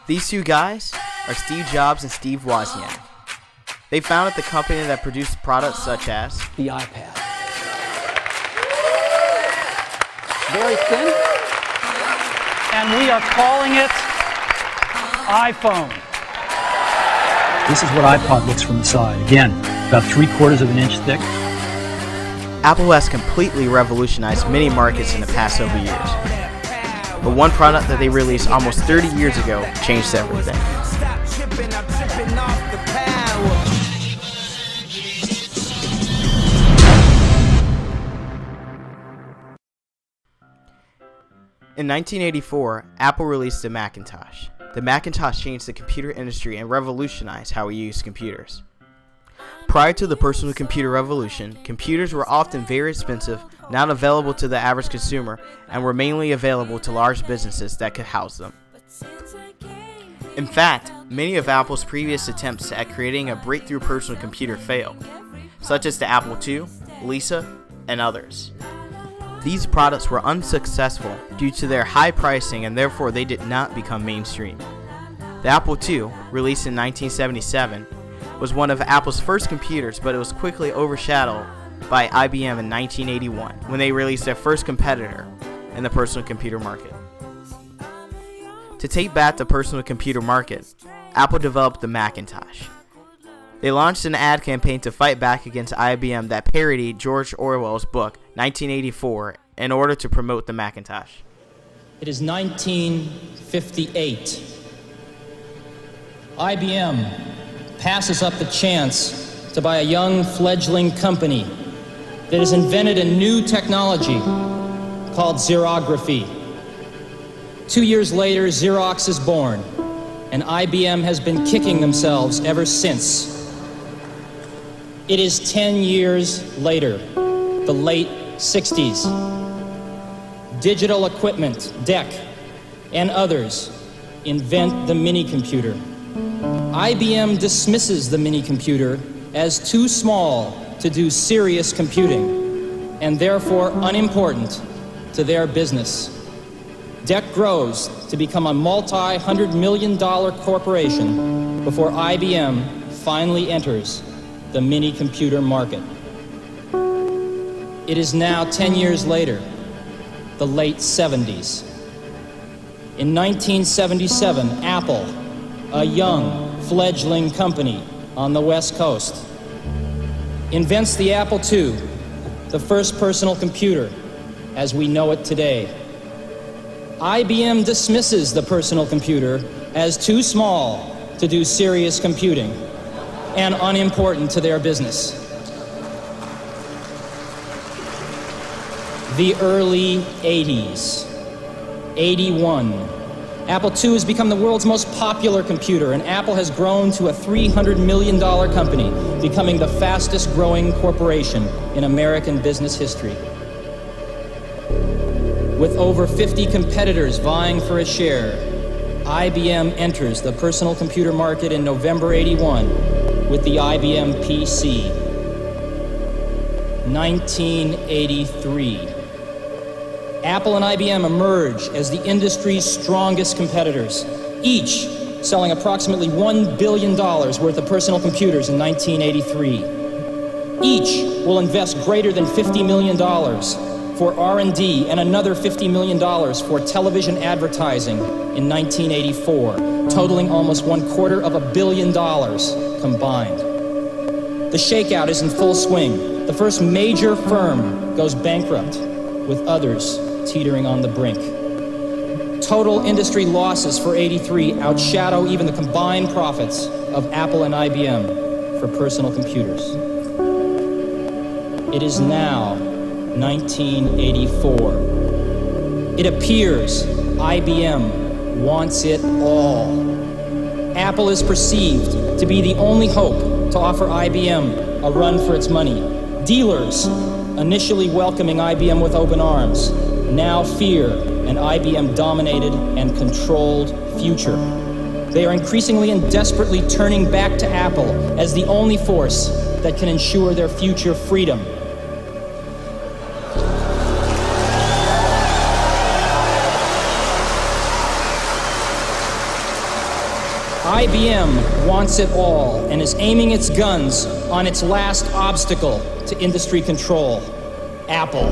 These two guys are Steve Jobs and Steve Wozniak. They founded the company that produced products such as the iPad. Very thin. And we are calling it iPhone. This is what iPod looks from the side. Again, about 3/4 of an inch thick. Apple has completely revolutionized many markets in the past several years. But one product that they released almost 30 years ago changed everything. In 1984, Apple released the Macintosh. The Macintosh changed the computer industry and revolutionized how we use computers. Prior to the personal computer revolution, computers were often very expensive, not available to the average consumer, and were mainly available to large businesses that could house them. In fact, many of Apple's previous attempts at creating a breakthrough personal computer failed, such as the Apple II, Lisa, and others. These products were unsuccessful due to their high pricing, and therefore they did not become mainstream. The Apple II, released in 1977, was one of Apple's first computers, but it was quickly overshadowed by IBM in 1981 when they released their first competitor in the personal computer market. To take back the personal computer market, Apple developed the Macintosh. They launched an ad campaign to fight back against IBM that parodied George Orwell's book 1984 in order to promote the Macintosh. It is 1958. IBM passes up the chance to buy a young fledgling company that has invented a new technology called xerography. 2 years later, Xerox is born, and IBM has been kicking themselves ever since. It is 10 years later, the late 60s. Digital Equipment, DEC, and others invent the mini-computer. IBM dismisses the mini-computer as too small to do serious computing, and therefore unimportant to their business. DEC grows to become a multi-hundred-million-dollar corporation before IBM finally enters the mini-computer market. It is now 10 years later, the late 70s. In 1977, Apple, a young, fledgling company on the West Coast, invents the Apple II, the first personal computer as we know it today. IBM dismisses the personal computer as too small to do serious computing and unimportant to their business. The early 80s, 81. Apple II has become the world's most popular computer, and Apple has grown to a $300 million company, becoming the fastest growing corporation in American business history. With over 50 competitors vying for a share, IBM enters the personal computer market in November '81 with the IBM PC. 1983. Apple and IBM emerge as the industry's strongest competitors, each selling approximately $1 billion worth of personal computers in 1983. Each will invest greater than $50 million for R&D and another $50 million for television advertising in 1984, totaling almost $250 million combined. The shakeout is in full swing. The first major firm goes bankrupt, with others teetering on the brink. Total industry losses for '83 outshadow even the combined profits of Apple and IBM for personal computers. It is now 1984. It appears IBM wants it all. Apple is perceived to be the only hope to offer IBM a run for its money. Dealers, initially welcoming IBM with open arms, now fear an IBM-dominated and controlled future. They are increasingly and desperately turning back to Apple as the only force that can ensure their future freedom. IBM wants it all and is aiming its guns on its last obstacle to industry control, Apple.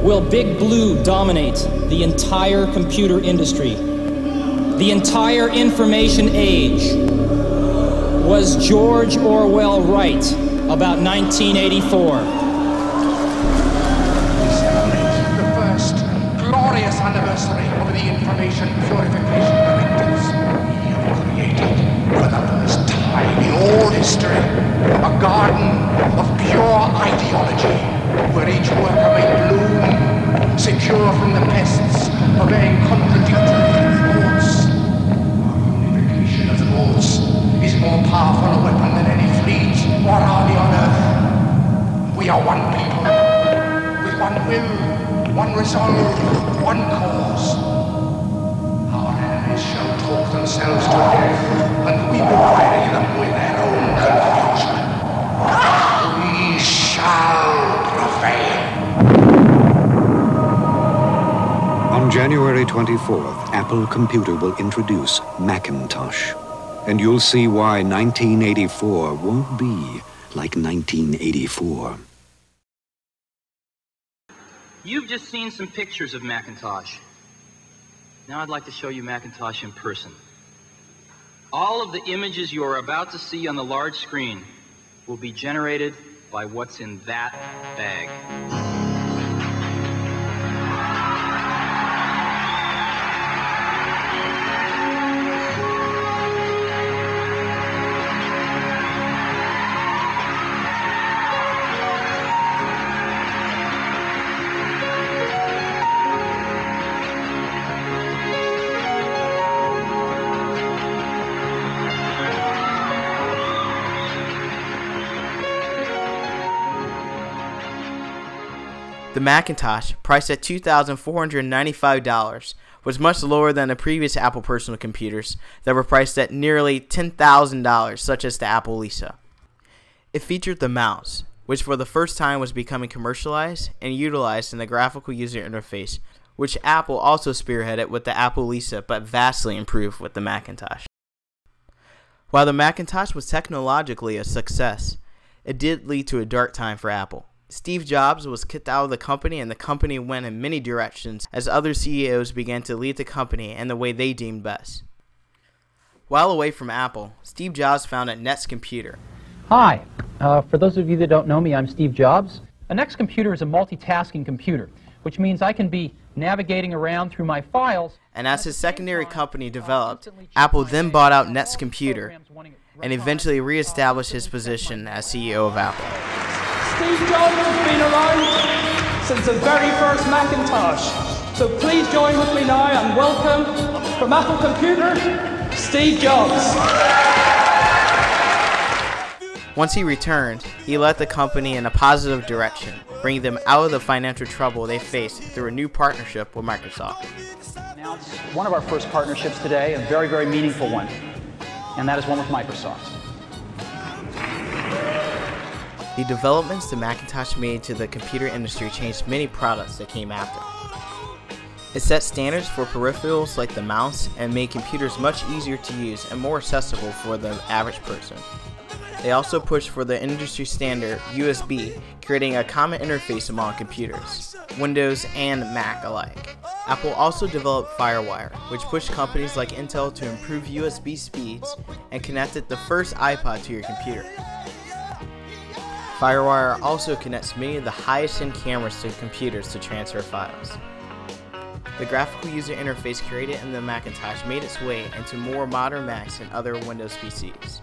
Will Big Blue dominate the entire computer industry? The entire information age? Was George Orwell right about 1984? We celebrate the first glorious anniversary of the Information Purification Directives. We have created, for the first time in all history, a garden of pure ideology, where each worker may bloom, secure from the pests, obeying contradictory thoughts. Our unification of thoughts is more powerful a weapon than any fleet or army on earth. We are one people, with one will, one resolve, one cause. Our enemies shall talk themselves to death, and we will bury them with their own confusion. We shall prevail. On January 24th, Apple Computer will introduce Macintosh. And you'll see why 1984 won't be like 1984. You've just seen some pictures of Macintosh. Now I'd like to show you Macintosh in person. All of the images you are about to see on the large screen will be generated by what's in that bag. The Macintosh, priced at $2,495, was much lower than the previous Apple personal computers that were priced at nearly $10,000, such as the Apple Lisa. It featured the mouse, which for the first time was becoming commercialized and utilized in the graphical user interface, which Apple also spearheaded with the Apple Lisa but vastly improved with the Macintosh. While the Macintosh was technologically a success, it did lead to a dark time for Apple. Steve Jobs was kicked out of the company, and the company went in many directions as other CEOs began to lead the company in the way they deemed best. While away from Apple, Steve Jobs founded NeXT Computer. Hi, for those of you that don't know me, I'm Steve Jobs. A NeXT Computer is a multitasking computer, which means I can be navigating around through my files. And as his secondary company developed, Apple then bought out NeXT Computer and eventually re-established his position as CEO of Apple. Steve Jobs has been around since the very first Macintosh. So please join with me now and welcome from Apple Computer, Steve Jobs. Once he returned, he led the company in a positive direction, bringing them out of the financial trouble they faced through a new partnership with Microsoft. Now, it's one of our first partnerships today, a very, very meaningful one, and that is one with Microsoft. The developments the Macintosh made to the computer industry changed many products that came after. It set standards for peripherals like the mouse and made computers much easier to use and more accessible for the average person. They also pushed for the industry standard USB, creating a common interface among computers, Windows and Mac alike. Apple also developed FireWire, which pushed companies like Intel to improve USB speeds and connected the first iPod to your computer. FireWire also connects many of the highest-end cameras to computers to transfer files. The graphical user interface created in the Macintosh made its way into more modern Macs and other Windows PCs.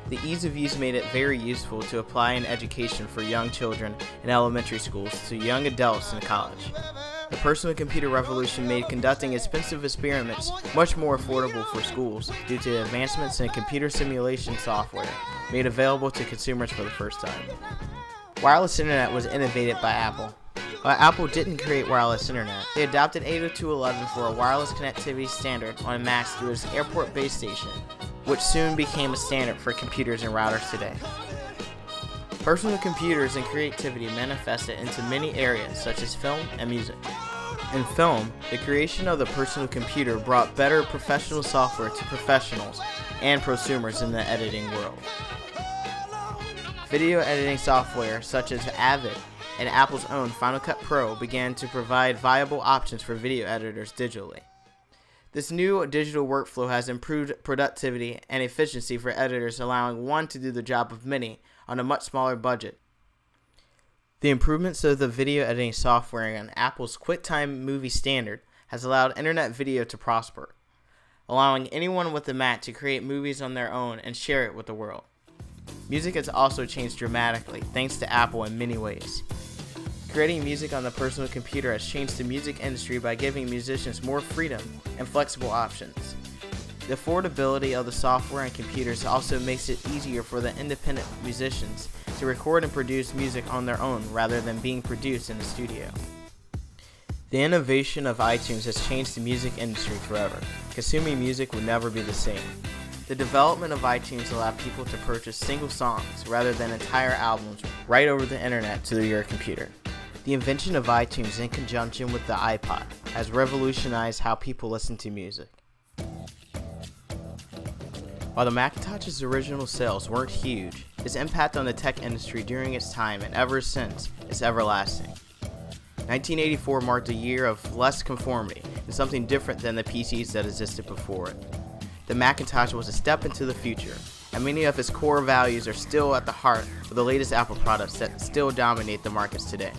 The ease of use made it very useful to apply in education for young children in elementary schools to young adults in college. The personal computer revolution made conducting expensive experiments much more affordable for schools due to advancements in computer simulation software made available to consumers for the first time. Wireless internet was innovated by Apple. While Apple didn't create wireless internet, they adopted 802.11 for a wireless connectivity standard on Macs through its airport base station, which soon became a standard for computers and routers today. Personal computers and creativity manifested into many areas such as film and music. In film, the creation of the personal computer brought better professional software to professionals and prosumers in the editing world. Video editing software such as Avid and Apple's own Final Cut Pro began to provide viable options for video editors digitally. This new digital workflow has improved productivity and efficiency for editors, allowing one to do the job of many on a much smaller budget. The improvements of the video editing software and Apple's QuickTime Movie standard has allowed internet video to prosper, allowing anyone with a Mac to create movies on their own and share it with the world. Music has also changed dramatically thanks to Apple in many ways. Creating music on the personal computer has changed the music industry by giving musicians more freedom and flexible options. The affordability of the software and computers also makes it easier for the independent musicians to record and produce music on their own rather than being produced in a studio. The innovation of iTunes has changed the music industry forever. Consuming music will never be the same. The development of iTunes allowed people to purchase single songs rather than entire albums right over the internet to your computer. The invention of iTunes in conjunction with the iPod has revolutionized how people listen to music. While the Macintosh's original sales weren't huge, its impact on the tech industry during its time and ever since is everlasting. 1984 marked a year of less conformity and something different than the PCs that existed before it. The Macintosh was a step into the future, and many of its core values are still at the heart of the latest Apple products that still dominate the markets today.